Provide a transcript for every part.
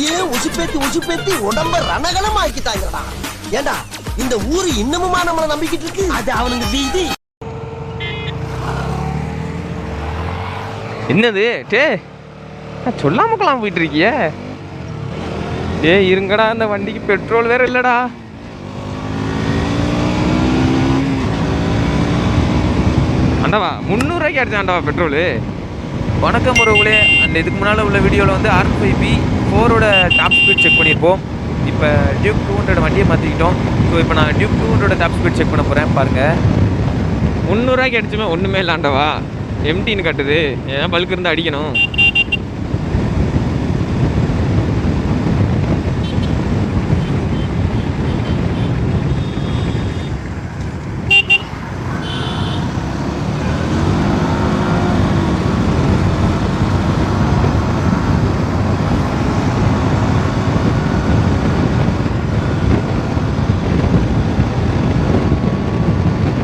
அப்படியே உசுப்பேத்தி உடம்ப ரணகலமா ஆக்கிட்டாங்கடா. ஏண்டா இந்த ஊரு இன்னமுமா நம்மள நம்பிக்கிட்டு இருக்கு? அது அவனுக்கு வீதி. என்னது டே சொல்லாமக்கலாம் போயிட்டு இருக்கிய? டே இருங்கடா, அந்த வண்டிக்கு பெட்ரோல் வேற இல்லடா. ஆண்டவா 300 ரூபாய்க்கு அடிச்சாண்டவா பெட்ரோலு. வணக்கம் உறவுகளே. அந்த இதுக்கு முன்னால் உள்ள வீடியோவில் வந்து R5B4ஓட டாப் ஸ்பீட் செக் பண்ணியிருப்போம். இப்போ டியூக் 200 வண்டியை மாற்றிக்கிட்டோம். ஸோ இப்போ நான் டியூக் 200 டாப் ஸ்பீட் செக் பண்ண போகிறேன். பாருங்கள், 300 ரூபாய்க்கு அடிச்சுமே ஒன்றுமே இல்லாண்டவா. எம்டின்னு கட்டுது. ஏன் பல்க் இருந்து அடிக்கணும்?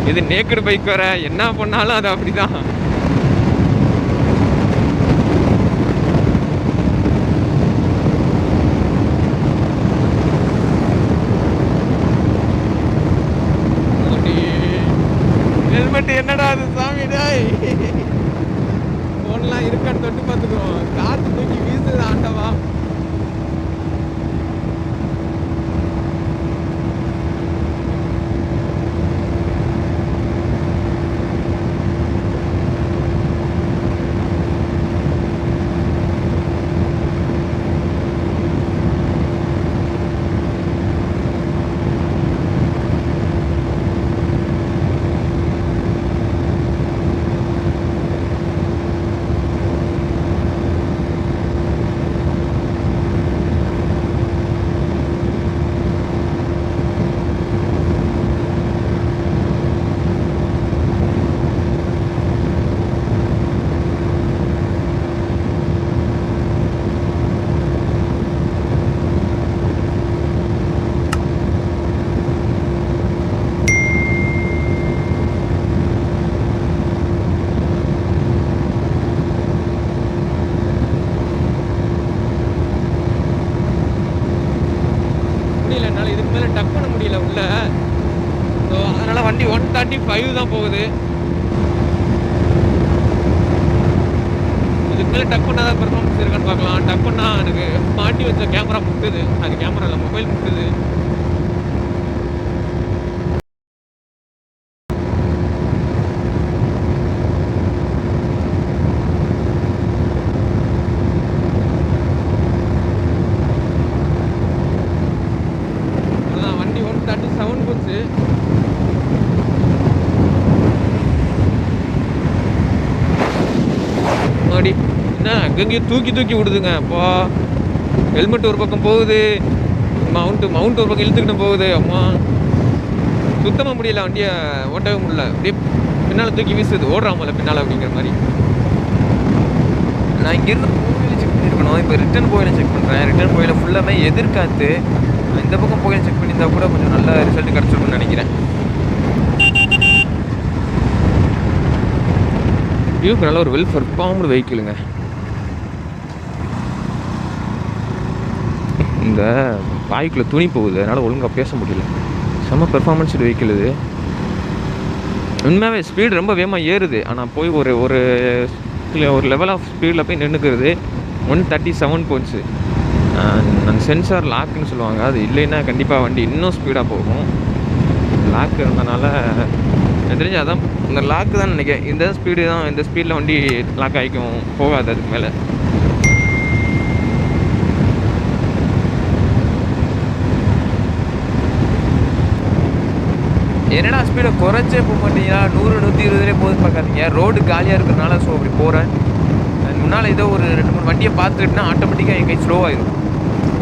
இது நேக்கடு பைக் வர என்ன பண்ணாலும் அது அப்படிதான். ஹெல்மெட் என்னடா அது சாமி டாய். போன்லாம் இருக்கான்னு தொட்டு பார்த்துக்குவோம். காற்று தூக்கி வீசுது ஆண்டவா. என்னால் இதுக்கு மேலே டக் பண்ண முடியல உள்ள. ஸோ அதனால் வண்டி 135 தான் போகுது. இதுக்கு மேலே டக் பண்ணால் தான் பெர்ஃபார்மன்ஸ் இருக்கான்னு பார்க்கலாம். டக் பண்ணால் எனக்கு மாட்டி வச்ச கேமரா முட்டுது. அது கேமரா இல்லை, மொபைல் முட்டுது. என்ன அங்கங்கேயும் தூக்கி விடுதுங்க. அப்போ ஹெல்மெட் ஒரு பக்கம் போகுது, மவுண்ட் ஒரு பக்கம் இழுத்துக்கிட்டு போகுது. அம்மா சுத்தமாக முடியல, வண்டியை ஓட்டவே முடியல. அப்படியே பின்னால் தூக்கி வீசுது. ஓடுறாமல பின்னால் அப்படிங்கிற மாதிரி. நான் இங்கேருந்து போயில செக் பண்ணியிருக்கணும். இப்போ ரிட்டன் போயில செக் பண்ணுறேன். ரிட்டன் போயில ஃபுல்லாமே எதிர்காத்து. இந்த பக்கம் போயில செக் பண்ணியிருந்தா கூட கொஞ்சம் நல்ல ரிசல்ட் கிடச்சிருக்குன்னு நினைக்கிறேன். டியூக் நல்ல ஒரு வெல் பெர்ஃபார்ம்டு வெஹிக்கிளுங்க. இந்த பாய்க்குள்ளே துணி போகுது, அதனால் ஒழுங்காக பேச முடியல. செம்ம பெர்ஃபார்மன்ஸ் வெஹிக்கிள் இது. உண்மையாகவே ஸ்பீடு ரொம்ப வேகமாக ஏறுது. ஆனால் போய் ஒரு லெவல் ஆஃப் ஸ்பீடில் போய் நின்றுக்கிறது. 137 போச்சு. அந்த சென்சார் லாக்குன்னு சொல்லுவாங்க, அது இல்லைன்னா கண்டிப்பாக வண்டி இன்னும் ஸ்பீடாக போகும். லாக் இருந்தனால எனக்கு தெரிஞ்சு அதான் இந்த லாக்கு தான் நினைக்கிறேன். இந்த ஸ்பீடில் வண்டி லாக் ஆகிக்கும், போகாது அதுக்கு மேலே. என்னடா ஸ்பீடை குறைச்சே போக மாட்டீங்களா? 100-120 போகுது பார்க்காதீங்க. ரோடு காலியாக இருக்கிறதுனால ஸோ அப்படி போகிறேன். முன்னால் ஏதோ ஒரு 2-3 வண்டியை பார்த்துக்கிட்டுனா ஆட்டோமேட்டிக்காக என் கை ஸ்லோவாகிடும்.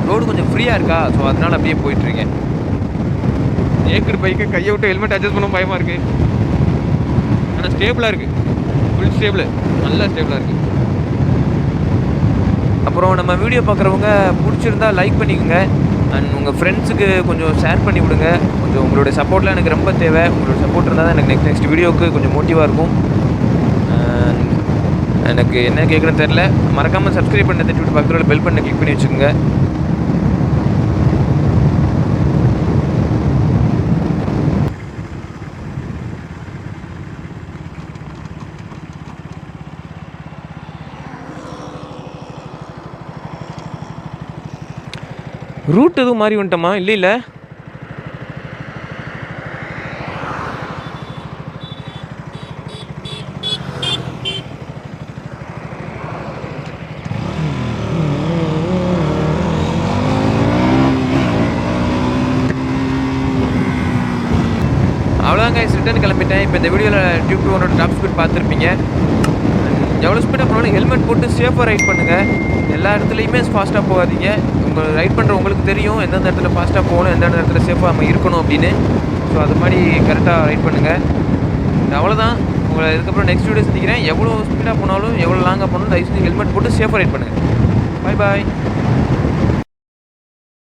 ரோடு கொஞ்சம் ஃப்ரீயாக இருக்கா, ஸோ அதனால் அப்படியே போயிட்டுருக்கேன். ஏக்கர் பைக்கை கையை விட்டு ஹெல்மெட் அட்ஜஸ்ட் பண்ண பயமாக இருக்குது. ஆனால் ஸ்டேபிளாக இருக்குது, ஃபுல் ஸ்டேபிள், நல்லா ஸ்டேபிளாக இருக்குது. அப்புறம் நம்ம வீடியோ பார்க்குறவங்க பிடிச்சிருந்தா லைக் பண்ணிக்கோங்க. அண்ட் உங்கள் ஃப்ரெண்ட்ஸுக்கு கொஞ்சம் ஷேர் பண்ணி விடுங்க. கொஞ்சம் உங்களுடைய சப்போர்ட்லாம் எனக்கு ரொம்ப தேவை. உங்களோட சப்போர்ட் இருந்தால் தான் எனக்கு நெக்ஸ்ட் வீடியோவுக்கு கொஞ்சம் மோட்டிவாக இருக்கும். எனக்கு என்ன கேட்குறேன்னு தெரில. மறக்காமல் சப்ஸ்கிரைப் பண்ண தட்டி விட்டு பக்கத்தில் பெல் பண்ண கிளிக் பண்ணி வச்சுக்கோங்க. ரூட் எதுவும் மாறி வந்துட்டோமா? இல்லை இல்லை, அவ்வளோதான் கைஸ், ரிட்டர்ன் கிளம்பிட்டேன். இப்போ இந்த வீடியோவில் டியூப் 200 டாப் ஸ்பீட் பார்த்துருப்பீங்க. எவ்வளோ ஸ்பீடாக போனாலும் ஹெல்மெட் போட்டு சேஃபாக ரைட் பண்ணுங்கள். எல்லா இடத்துலையுமே ஃபாஸ்ட்டாக போகாதீங்க. உங்கள் ரைட் பண்ணுற உங்களுக்கு தெரியும் எந்தெந்த இடத்துல ஃபாஸ்ட்டாக போகணும், எந்தெந்த இடத்துல சேஃபாக நம்ம இருக்கணும் அப்படின்னு. ஸோ அது மாதிரி கரெக்டாக ரைட் பண்ணுங்கள். அவ்வளோதான். உங்களை இதுக்கப்புறம் நெக்ஸ்ட் வீடியோ சந்திக்கிறேன். எவ்வளோ ஸ்பீடாக போனாலும் எவ்வளோ லாங்காக போனாலும் தயவுசெய்து ஹெல்மெட் போட்டு சேஃபாக ரைட் பண்ணுங்கள். பாய் பாய்.